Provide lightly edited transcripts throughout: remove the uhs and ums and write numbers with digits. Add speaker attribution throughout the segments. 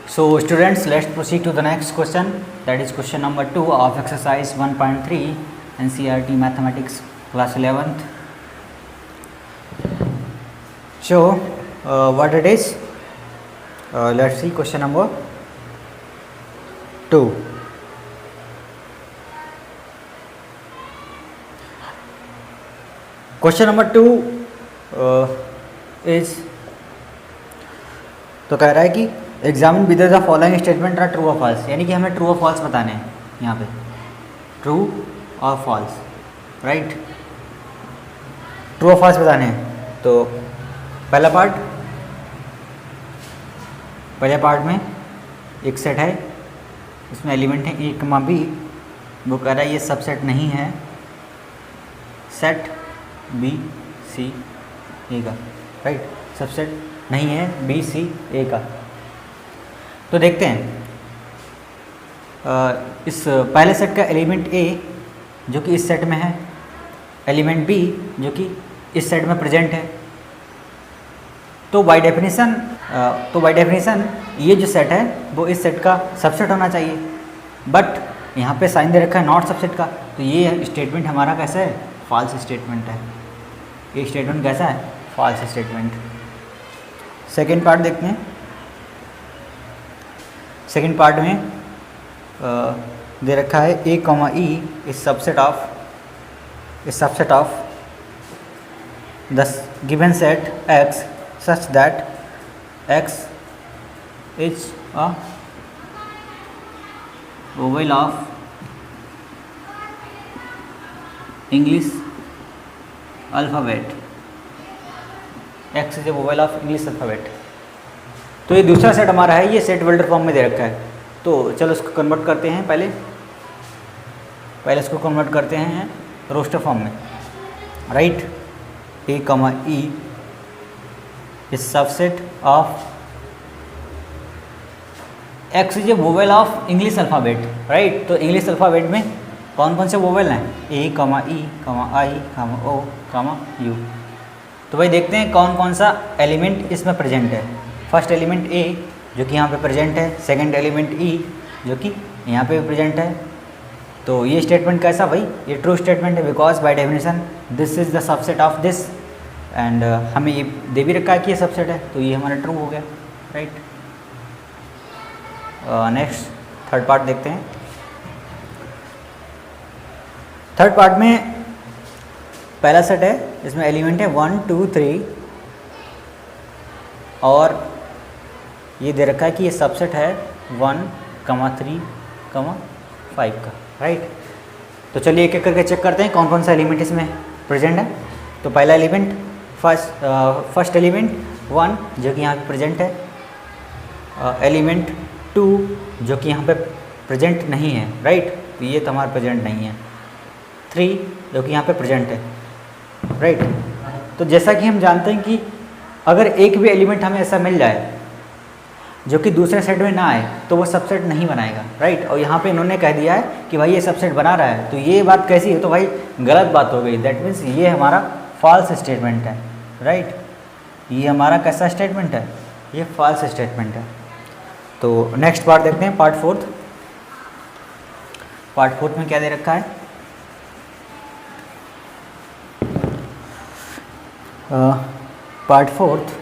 Speaker 1: So students, let's proceed to the next question, that is question number 2 of exercise 1.3 NCERT Mathematics class 11th. So what it is, let's see question number 2. Question number 2 is, तो कह रहा है कि examine whether the following statement are true और false, यानी कि हमें true और फॉल्स बताने हैं यहाँ पे, ट्रू और फॉल्स, राइट, ट्रू और फॉल्स बताने हैं। तो पहले पार्ट में एक सेट है, इसमें एलिमेंट है ए कमा बी, वो कह रहा है ये सबसेट नहीं है सेट बी सी ए का, राइट, सबसेट नहीं है बी सी ए का। तो देखते हैं इस पहले सेट का एलिमेंट ए जो कि इस सेट में है, एलिमेंट बी जो कि इस सेट में प्रेजेंट है। तो बाय डेफिनेशन ये जो सेट है वो इस सेट का सबसेट होना चाहिए, बट यहाँ पे साइन दे रखा है नॉट सबसेट का, तो ये स्टेटमेंट हमारा कैसा है, फॉल्स स्टेटमेंट है। ये स्टेटमेंट कैसा है, फॉल्स स्टेटमेंट। सेकेंड पार्ट देखते हैं। सेकेंड पार्ट में दे रखा है A comma E is subset of the given set X such that X is a vowel of English alphabet, X is a vowel of English alphabet. तो ये दूसरा set हमारा है, ये सेट वेल्डर फॉर्म में दे रखा है। तो चलो इसको कन्वर्ट करते हैं, पहले इसको कन्वर्ट करते हैं रोस्टर फॉर्म में, राइट। ए कमा ई is subset of x is a vowel of English alphabet, right. तो इंग्लिश अल्फ़ाबेट में कौन कौन से वोवेल हैं, ए कमा ई कमा आई कमा ओ कमा यू। तो भाई देखते हैं कौन कौन सा एलिमेंट इसमें प्रेजेंट है। फर्स्ट एलिमेंट ए जो कि यहाँ पे प्रेजेंट है, सेकंड एलिमेंट ई जो कि यहाँ पे प्रेजेंट है। तो ये स्टेटमेंट कैसा भाई, ये ट्रू स्टेटमेंट है, because by definition this is the subset of this, and हमें ये दे भी रखा है कि ये सबसेट है, तो ये हमारा ट्रू हो गया, राइट। नेक्स्ट थर्ड पार्ट देखते हैं। थर्ड पार्ट में पहला सेट है, इसमें एलिमेंट है 1 2 3 और ये दे रखा है कि ये सबसेट है 1 3 5 का, राइट। तो चलिए एक एक करके चेक करते हैं कौन कौन सा एलिमेंट इसमें प्रेजेंट है। तो पहला एलिमेंट फर्स्ट एलिमेंट 1 जो कि यहाँ पे प्रेजेंट है, एलिमेंट 2 जो कि यहाँ पे प्रेजेंट नहीं है, राइट, तो ये तो हमारा प्रेजेंट नहीं है। 3 जो कि यहाँ पे प्रेजेंट है, राइट। तो जैसा कि हम जानते हैं कि अगर एक भी एलिमेंट हमें ऐसा मिल जाए जो कि दूसरे सेट में ना आए तो वो सबसेट नहीं बनाएगा, राइट। और यहाँ पे इन्होंने कह दिया है कि भाई ये सबसेट बना रहा है, तो ये बात कैसी है, तो भाई गलत बात हो गई। दैट मीन्स ये हमारा फॉल्स स्टेटमेंट है, राइट। ये हमारा कैसा स्टेटमेंट है, ये फॉल्स स्टेटमेंट है। तो नेक्स्ट पार्ट देखते हैं, पार्ट फोर्थ में क्या दे रखा है। पार्ट फोर्थ,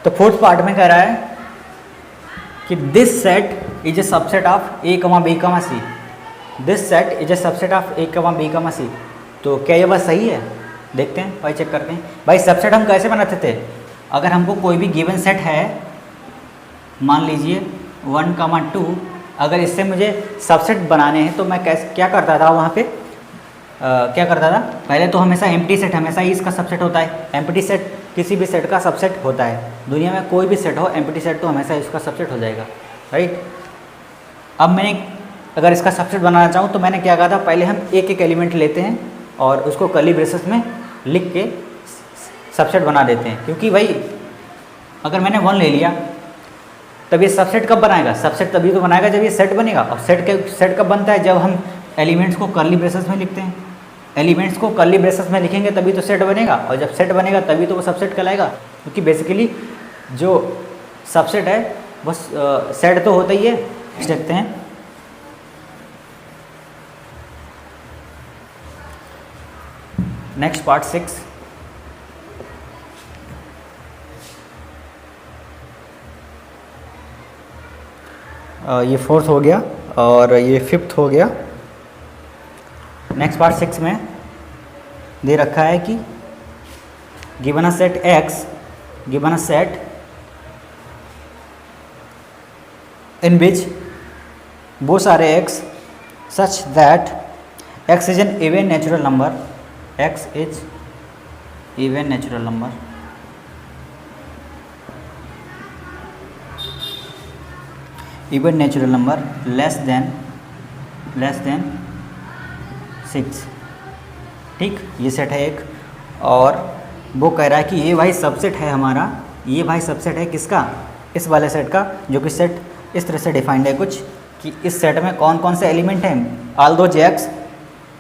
Speaker 1: तो फोर्थ पार्ट में कह रहा है कि this set is a subset of A comma B comma C, this set is a subset of A comma B comma सी। तो क्या ये बात सही है, देखते हैं भाई, चेक करते हैं। भाई सबसेट हम कैसे बनाते थे, अगर हमको कोई भी गिवन सेट है, मान लीजिए 1 2, अगर इससे मुझे सबसेट बनाने हैं तो मैं क्या करता था वहाँ पे, क्या करता था, पहले तो हमेशा एम्प्टी सेट हमेशा ही इसका सबसेट होता है। एम्प्टी सेट किसी भी सेट का सबसेट होता है, दुनिया में कोई भी सेट हो एम्प्टी सेट तो हमेशा इसका सबसेट हो जाएगा, राइट। अब मैंने अगर इसका सबसेट बनाना चाहूँ तो मैंने क्या कहा था, पहले हम एक एक एलिमेंट लेते हैं और उसको कर्ली ब्रेसेस में लिख के सबसेट बना देते हैं, क्योंकि भाई अगर मैंने 1 ले लिया तब ये सबसेट कब बनाएगा, सबसेट तभी तो बनाएगा जब ये सेट बनेगा। और सेट कब बनता है, जब हम एलिमेंट्स को कर्ली ब्रेसेस में लिखते हैं। एलिमेंट्स को कर्ली ब्रेसेस में लिखेंगे तभी तो सेट बनेगा, और जब सेट बनेगा तभी तो वो सबसेट कहलाएगा, क्योंकि बेसिकली जो सबसेट है बस सेट तो होता ही है। देखते हैं नेक्स्ट पार्ट 6। ये 4th हो गया और ये 5th हो गया। नेक्स्ट पार्ट 6 में दे रखा है कि given a set x, given a set in which both are x such that x is an even natural number, x is even natural number, even natural number less than 6। ठीक, ये set है एक, और वो कह रहा है कि ये भाई सबसेट है हमारा, ये भाई सबसेट है किसका, इस वाले सेट का, जो कि सेट इस तरह से डिफाइंड है कुछ कि इस सेट में कौन कौन से एलिमेंट हैं, all those x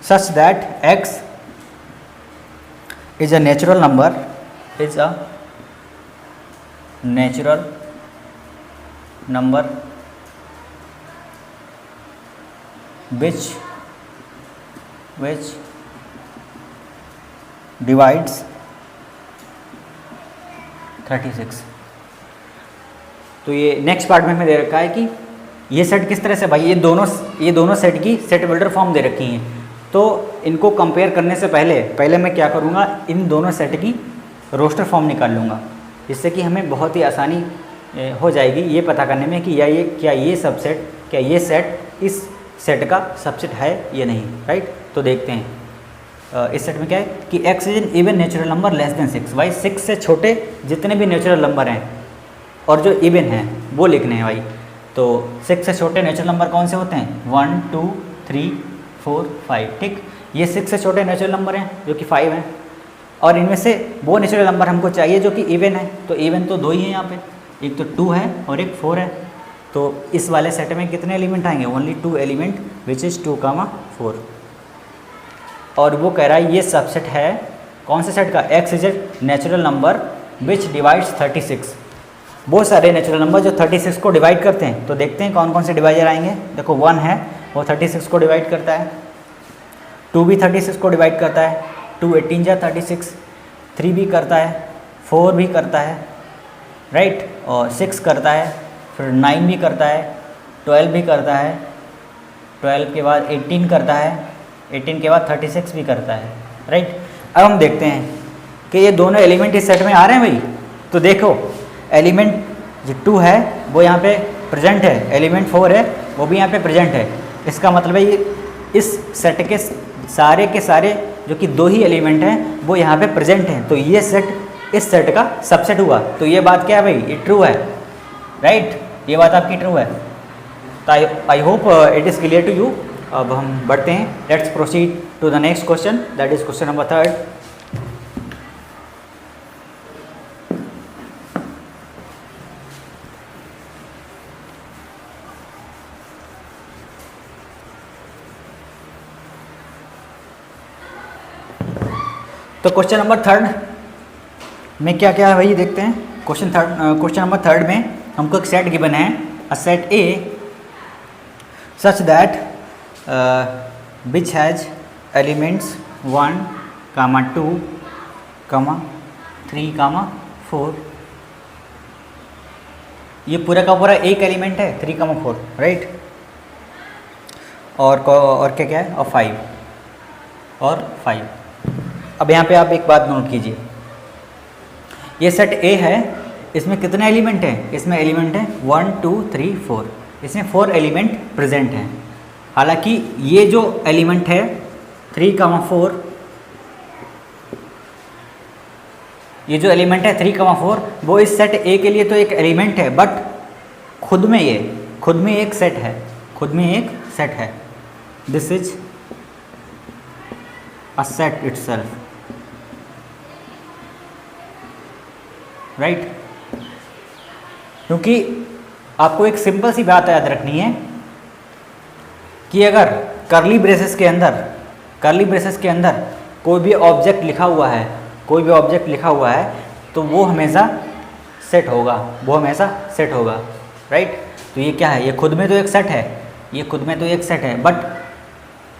Speaker 1: such that X is a natural number, is a natural number which divides 36। तो ये नेक्स्ट पार्ट में हमें दे रखा है कि ये सेट किस तरह से, भाई ये दोनों सेट की सेट बिल्डर फॉर्म दे रखी हैं। तो इनको कंपेयर करने से पहले मैं क्या करूँगा, इन दोनों सेट की रोस्टर फॉर्म निकाल लूँगा, जिससे कि हमें बहुत ही आसानी हो जाएगी ये पता करने में कि क्या ये सेट इस सेट का सबसेट है या नहीं, राइट। तो देखते हैं इस सेट में क्या है कि x is an even natural number less than 6। भाई 6 से छोटे जितने भी नेचुरल नंबर हैं और जो इवन हैं वो लिखने हैं भाई। तो 6 से छोटे नेचुरल नंबर कौन से होते हैं, 1 2 3 4 5। ठीक, ये 6 से छोटे नेचुरल नंबर हैं जो कि 5 हैं, और इनमें से वो नेचुरल नंबर हमको चाहिए जो कि इवन है। तो इवन तो 2 ही हैं यहाँ पे, एक तो 2 है और एक 4 है। तो इस वाले सेट में कितने एलिमेंट आएंगे, ओनली 2 एलिमेंट विच इज़ 2, 4। और वो कह रहा है ये सबसेट है कौन से सेट का, x is a natural number which divides 36। बहुत सारे नेचुरल नंबर जो 36 को डिवाइड करते हैं। तो देखते हैं कौन कौन से डिवाइजर आएंगे। देखो 1 है, वो 36 को डिवाइड करता है, 2 भी 36 को डिवाइड करता है, 2 18 जा 36, 3 भी करता है, 4 भी करता है, राइट, और 6 करता है, फिर 9 भी करता है, 12 भी करता है, 12 के बाद 18 करता है, 18 के बाद 36 भी करता है, राइट। अब हम देखते हैं कि ये दोनों एलिमेंट इस सेट में आ रहे हैं भाई। तो देखो एलिमेंट जो 2 है वो यहाँ पे प्रेजेंट है, एलिमेंट 4 है वो भी यहाँ पे प्रेजेंट है। इसका मतलब है ये इस सेट के सारे जो कि 2 ही एलिमेंट हैं वो यहाँ पे प्रेजेंट हैं। तो ये सेट इस सेट का सबसेट हुआ। तो ये बात क्या है भाई, ये ट्रू है, राइट, ये बात आपकी ट्रू है। तो I hope it is clear to you. अब हम बढ़ते हैं, let's proceed to the next question, that is question number 3। तो क्वेश्चन नंबर 3 में क्या क्या है वही देखते हैं। क्वेश्चन नंबर 3 में हमको एक सेट गिवन है, a set A such that which has elements 1, 2, 3, 4। ये पूरा का पूरा एक एलिमेंट है 3, 4, राइट। और क्या क्या है, और 5। अब यहाँ पे आप एक बात नोट कीजिए, ये सेट ए है, इसमें कितने एलिमेंट हैं, इसमें एलिमेंट हैं 1 2 3 4, इसमें 4 एलिमेंट प्रेजेंट हैं। हालांकि ये जो एलिमेंट है 3, 4, ये जो एलिमेंट है 3, 4 वो इस सेट ए के लिए तो एक एलिमेंट है, बट खुद में एक सेट है, this is a set itself, right. क्योंकि आपको एक सिंपल सी बात याद रखनी है कि अगर कर्ली ब्रेसेस के अंदर कोई भी ऑब्जेक्ट लिखा हुआ है तो वो हमेशा सेट होगा, राइट। तो ये क्या है, ये खुद में तो एक सेट है, ये खुद में तो एक सेट है, बट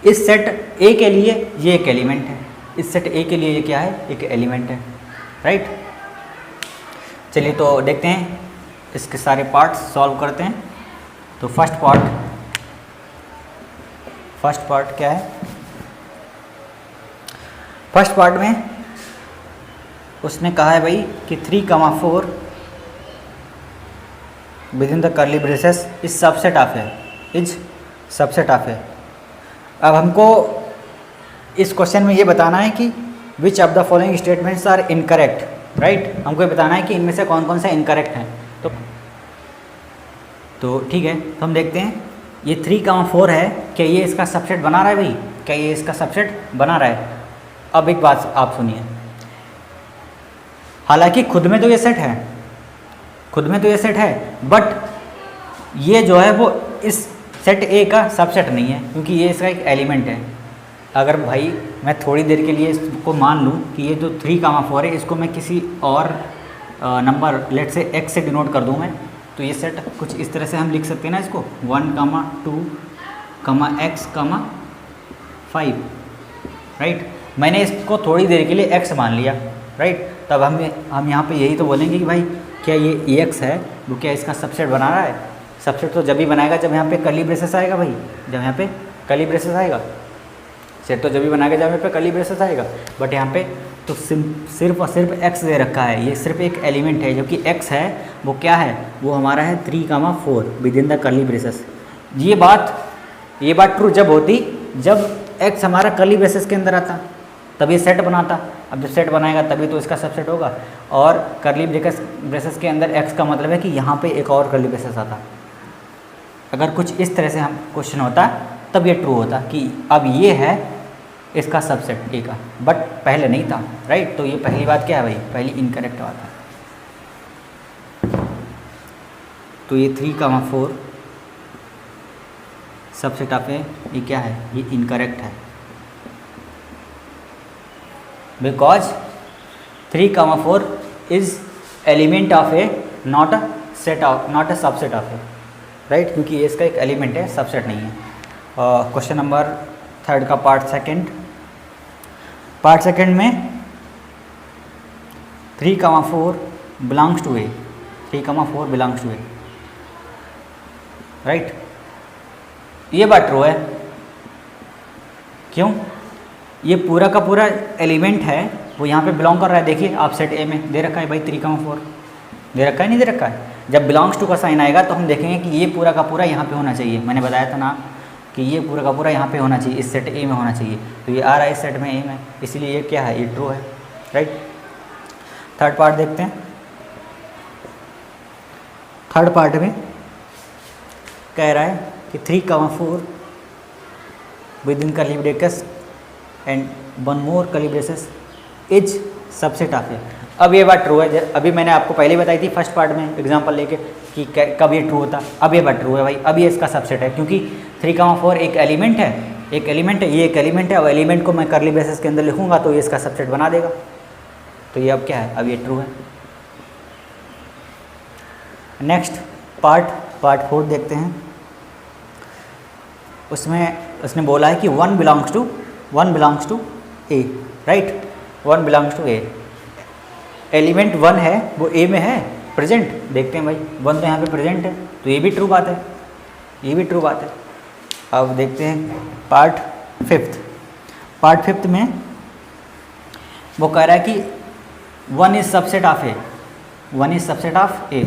Speaker 1: इस सेट ए के लिए ये एक एलिमेंट है, इस सेट ए के लिए ये क्या है, एक एलिमेंट है, राइट। चलिए तो देखते हैं इसके सारे पार्ट्स सॉल्व करते हैं। तो फर्स्ट पार्ट क्या है, फर्स्ट पार्ट में उसने कहा है भाई कि 3,4 within the curly braces is subset of है, इज सबसेट ऑफ है। अब हमको इस क्वेश्चन में ये बताना है कि which of the following statements are incorrect, right. हमको ये बताना है कि इनमें से कौन कौन सा इनकरेक्ट है। तो ठीक है, तो हम देखते हैं ये 3,4 है, क्या ये इसका सबसेट बना रहा है भाई, क्या ये इसका सबसेट बना रहा है। अब एक बात आप सुनिए, हालांकि खुद में तो ये सेट है, खुद में तो ये सेट है, बट ये जो है वो इस सेट ए का सबसेट नहीं है, क्योंकि ये इसका एक एलिमेंट है। अगर भाई मैं थोड़ी देर के लिए इसको मान लूँ कि ये जो 3,4 है इसको मैं किसी और नंबर लेट से x से डिनोट कर दूँ मैं, तो ये सेट कुछ इस तरह से हम लिख सकते हैं ना इसको 1, 2, x, 5, राइट। मैंने इसको थोड़ी देर के लिए x मान लिया, राइट। तब हम यहाँ पे यही तो बोलेंगे कि भाई क्या ये x है वो क्या इसका सबसेट बना रहा है। सबसेट तो जब भी बनाएगा जब यहाँ पे कर्ली ब्रेसेस आएगा भाई, जब यहाँ पे कर्ली ब्रेसेस आएगा। सेट तो जब भी बनाएगा जब यहाँ पे कर्ली ब्रेसेस आएगा, बट यहाँ पे तो सिर्फ और सिर्फ x दे रखा है, ये सिर्फ एक एलिमेंट है, जबकि x है वो क्या है, वो हमारा है 3,4 within the curly braces. ये बात ट्रू जब होती जब x हमारा कर्ली ब्रेसेस के अंदर आता, तब ये सेट बनाता। अब जब सेट बनाएगा तभी तो इसका सबसेट होगा, और कर्ली ब्रेसेस के अंदर x का मतलब है कि यहाँ पे एक और कर्ली ब्रेसेस आता। अगर कुछ इस तरह से हम क्वेश्चन होता तब ये ट्रू होता कि अब ये है इसका सबसेट ए का, बट पहले नहीं था, राइट। तो ये पहली बात क्या है भाई, पहली इनकरेक्ट बात है। तो ये 3,4 सबसेट ऑफ ए, ये क्या है, ये इनकरेक्ट है, because 3,4 is element of A, not a subset of A, right, क्योंकि ये इसका एक एलिमेंट है, सबसेट नहीं है। क्वेश्चन नंबर 3 का पार्ट सेकंड में 3,4 belongs to A, 3,4 belongs to A, right. ये बात ट्रू है, क्यों, ये पूरा का पूरा एलिमेंट है वो यहाँ पे बिलोंग कर रहा है। देखिए आप सेट ए में दे रखा है भाई 3,4 दे रखा है, नहीं दे रखा है। जब बिलोंग्स टू का साइन आएगा तो हम देखेंगे कि ये पूरा का पूरा यहाँ पे होना चाहिए। मैंने बताया था ना कि ये पूरा का पूरा यहाँ पे होना चाहिए, इस सेट ए में होना चाहिए। तो ये आ रहा है इस सेट में ए में, इसलिए ये क्या है, ये ट्रू है, राइट। थर्ड पार्ट देखते हैं। थर्ड पार्ट में कह रहा है कि 3,4 within curly brackets and 1 more curly braces is subset of A. अब ये बात ट्रू है, अभी मैंने आपको पहले बताई थी फर्स्ट पार्ट में एग्जांपल लेके कि कब ये ट्रू होता। अब ये बात ट्रू है भाई, अब ये इसका सबसेट है, क्योंकि 3,4 एक एलिमेंट है, ये एक एलिमेंट है, और एलिमेंट को मैं कर्ली ब्रेसेस के अंदर लिखूंगा तो ये इसका सबसेट बना देगा। तो ये अब क्या है, अब ये ट्रू है। नेक्स्ट पार्ट 4 देखते हैं। उसमें उसने बोला है कि 1 belongs to A, right, 1 belongs to A. Element 1 है वो ए में है, प्रेजेंट। देखते हैं भाई 1 तो यहाँ पे प्रेजेंट है, तो ये भी ट्रू बात है, ये भी ट्रू बात है। अब देखते हैं पार्ट फिफ्थ में वो कह रहा है कि 1 is subset of A, 1 is subset of A.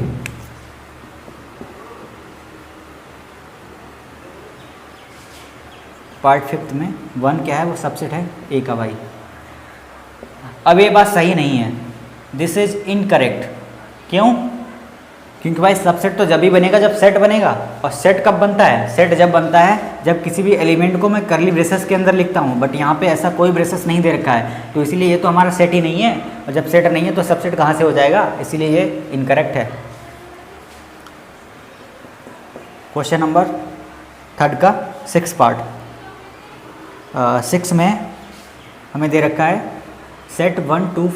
Speaker 1: Part 5 में 1 क्या है, वो सबसेट है ए का भाई। अब ये बात सही नहीं है, दिस इज इनकरेक्ट। क्यों, क्योंकि भाई सबसेट तो जब भी बनेगा जब सेट बनेगा, और सेट कब बनता है, सेट जब बनता है जब किसी भी एलिमेंट को मैं कर्ली ब्रेसेस के अंदर लिखता हूँ। बट यहाँ पे ऐसा कोई ब्रेसेस नहीं दे रखा है, तो इसीलिए ये तो हमारा सेट ही नहीं है, और जब सेट नहीं है तो सबसेट कहाँ से हो जाएगा, इसीलिए ये इनकरेक्ट है। क्वेश्चन नंबर 3 का 6 पार्ट। 6 में हमें दे रखा है सेट 1, 2,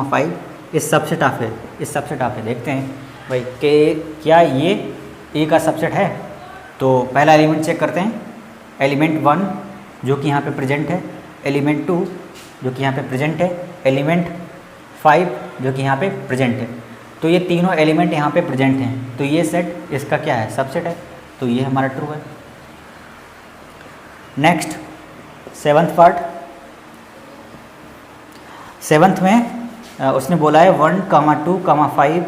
Speaker 1: 5 इस सबसेट ऑफ है, देखते हैं भाई के क्या ये ए का सबसेट है? तो पहला एलिमेंट चेक करते हैं, एलिमेंट 1 जो कि यहाँ पे प्रेजेंट है, एलिमेंट 2 जो कि यहाँ पे प्रेजेंट है, एलिमेंट 5 जो कि यहाँ पे प्रेजेंट है। तो ये तीनों एलिमेंट यहाँ पे प्रेजेंट हैं, तो ये सेट इसका क्या है? सबसेट है, तो ये हमारा ट्रू है। नेक्स्ट 7th पार्ट, 7th में उसने बोला है 1, 2, 5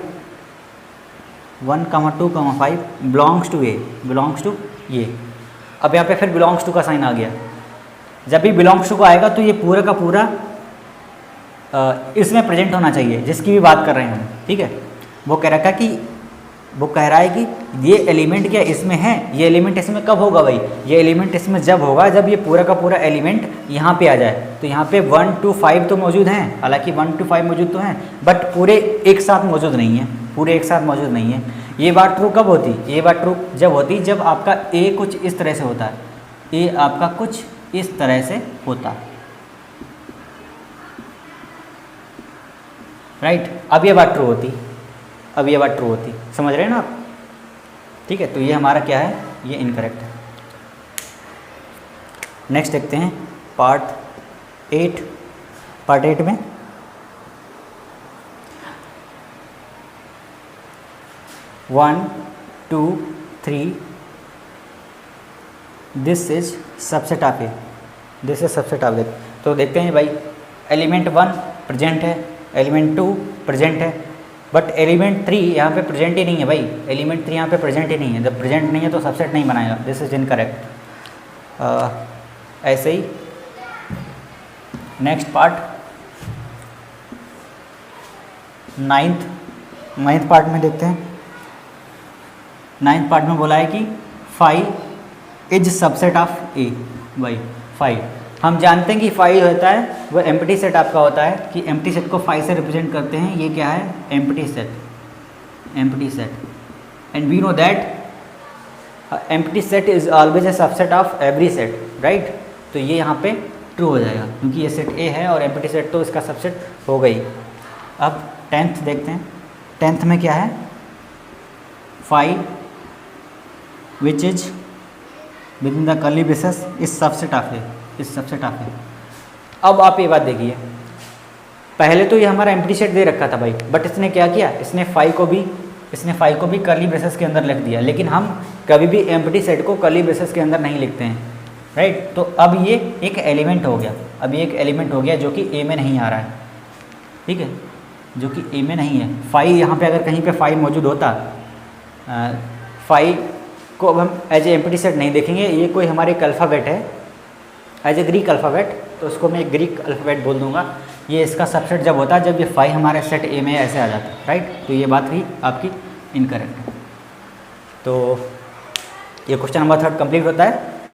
Speaker 1: 1, 2, 5 belongs to A, belongs to ये। अब यहाँ पे फिर बिलोंग्स टू का साइन आ गया। जब भी बिलोंग्स टू का आएगा तो ये पूरा का पूरा इसमें प्रेजेंट होना चाहिए, जिसकी भी बात कर रहे हैं हम, ठीक है। वो कह रखा कि वो कह रहा है कि ये एलिमेंट क्या इसमें है, ये एलिमेंट इसमें कब होगा भाई? ये एलिमेंट इसमें जब होगा जब ये पूरा का पूरा एलिमेंट यहाँ पे आ जाए। तो यहाँ पे 1 2 5 तो मौजूद हैं, हालांकि 1 2 5 मौजूद तो हैं, बट पूरे एक साथ मौजूद नहीं है, पूरे एक साथ मौजूद नहीं है। ये बात ट्रू कब होती? ये बात ट्रू जब होती जब आपका ए कुछ इस तरह से होता है, ए आपका कुछ इस तरह से होता, राइट। अब ये बात ट्रू होती, अब ये बात ट्रू होती, समझ रहे हैं ना आप? ठीक है, तो ये हमारा क्या है? ये इनकरेक्ट है। नेक्स्ट देखते हैं पार्ट 8। पार्ट 8 में one 2 3 this is subset of A, this is subset of A. तो देखते हैं भाई, एलिमेंट 1 प्रेजेंट है, एलिमेंट 2 प्रेजेंट है, बट एलिमेंट 3 यहाँ पे प्रेजेंट ही नहीं है भाई। एलिमेंट 3 यहाँ पे प्रेजेंट ही नहीं है, जब प्रेजेंट नहीं है तो सबसेट नहीं बनाएगा, दिस इज इनकरेक्ट। ऐसे ही नेक्स्ट पार्ट 9th पार्ट में देखते हैं। 9th पार्ट में बोला है कि 5 इज सबसेट ऑफ ए। भाई 5 हम जानते हैं कि 5 होता है वो एम्प्टी सेट आपका होता है, कि एम्प्टी सेट को 5 से रिप्रेजेंट करते हैं। ये क्या है? Empty set, empty set. And we know that empty set is always a subset of every set, right. तो ये यहाँ पे ट्रू हो जाएगा क्योंकि ये सेट ए है और एम्प्टी सेट तो इसका सबसेट हो गई। अब 10th देखते हैं। 10th में क्या है? 5 which is within the curly braces is subset of A, इस सबसेट ऑफ ए। अब आप ये बात देखिए, पहले तो ये हमारा एम्प्टी सेट दे रखा था भाई, बट इसने क्या किया? इसने 5 को भी कर्ली ब्रेसेस के अंदर लिख दिया। लेकिन हम कभी भी एम्प्टी सेट को कर्ली ब्रेसेस के अंदर नहीं लिखते हैं, राइट। तो अब ये एक एलिमेंट हो गया, अब ये एक एलिमेंट हो गया जो कि ए में नहीं आ रहा है, ठीक है, जो कि ए में नहीं है। 5 यहाँ पे अगर कहीं पे 5 मौजूद होता, 5 को अब हम एज ए एम्प्टी सेट नहीं देखेंगे, ये कोई हमारे एक अल्फ़ाबेट है, एज ए ग्रीक अल्फ़ाबेट, तो उसको मैं एक ग्रीक अल्फ़ाबेट बोल दूंगा। ये इसका सबसेट जब होता है जब ये 5 हमारे सेट ए में ऐसे आ जाता है, राइट। तो ये बात ही आपकी इनकरेक्ट है। तो ये क्वेश्चन नंबर 3 कंप्लीट होता है।